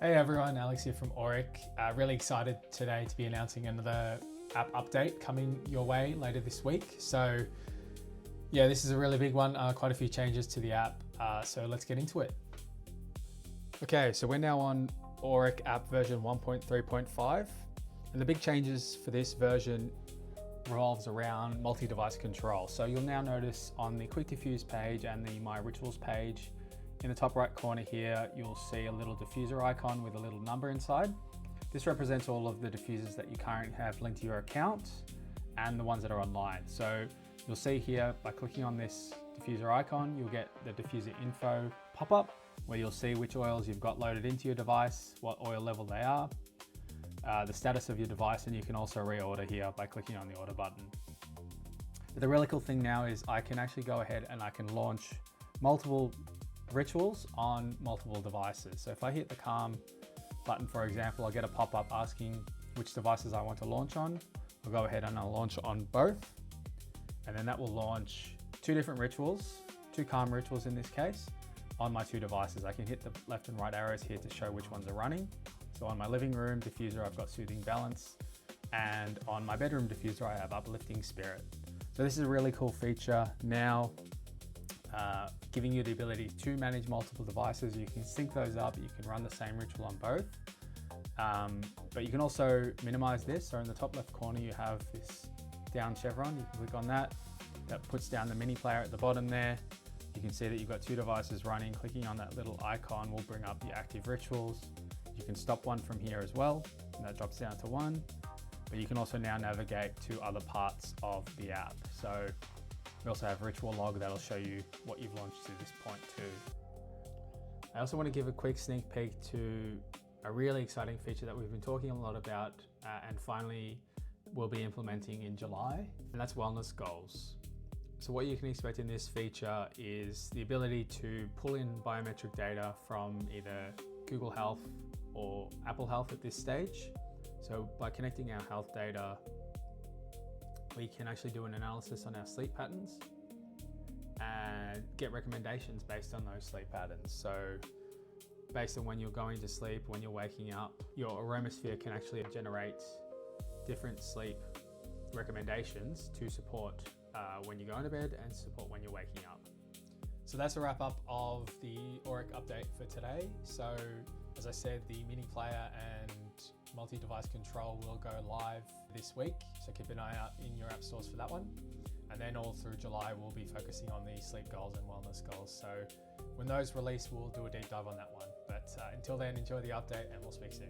Hey everyone, Alex here from Auric. Really excited today to be announcing another app update coming your way later this week. So yeah, this is a really big one, quite a few changes to the app. So let's get into it. Okay, so we're now on Auric app version 1.3.5. And the big changes for this version revolves around multi-device control. So you'll now notice on the Quick Diffuse page and the My Rituals page, in the top right corner here, you'll see a little diffuser icon with a little number inside. This represents all of the diffusers that you currently have linked to your account and the ones that are online. So you'll see here, by clicking on this diffuser icon, you'll get the diffuser info pop-up where you'll see which oils you've got loaded into your device, what oil level they are, the status of your device, and you can also reorder here by clicking on the order button. But the really cool thing now is I can actually go ahead and I can launch multiple rituals on multiple devices. So if I hit the Calm button, for example, I'll get a pop-up asking which devices I want to launch on. I'll go ahead and I'll launch on both. And then that will launch two different rituals, two Calm rituals in this case, on my two devices. I can hit the left and right arrows here to show which ones are running. So on my living room diffuser, I've got Soothing Balance, and on my bedroom diffuser, I have Uplifting Spirit. So this is a really cool feature now, giving you the ability to manage multiple devices. You can sync those up, you can run the same ritual on both. But you can also minimize this. So in the top left corner, you have this down chevron. You can click on that. That puts down the mini player at the bottom there. You can see that you've got two devices running. Clicking on that little icon will bring up the active rituals. You can stop one from here as well, and that drops down to one. But you can also now navigate to other parts of the app. So we also have ritual log that'll show you what you've launched to this point too. I also want to give a quick sneak peek to a really exciting feature that we've been talking a lot about and finally we'll be implementing in July, and that's wellness goals. So what you can expect in this feature is the ability to pull in biometric data from either Google Health or Apple Health at this stage. So by connecting our health data, we can actually do an analysis on our sleep patterns and get recommendations based on those sleep patterns. So based on when you're going to sleep, when you're waking up, your Aromasphere can actually generate different sleep recommendations to support when you're going to bed and support when you're waking up. So that's a wrap up of the Auric update for today. So as I said, the mini player and multi-device control will go live this week. So keep an eye out in your app stores for that one. And then all through July, we'll be focusing on the sleep goals and wellness goals. So when those release, we'll do a deep dive on that one. But until then, enjoy the update and we'll speak soon.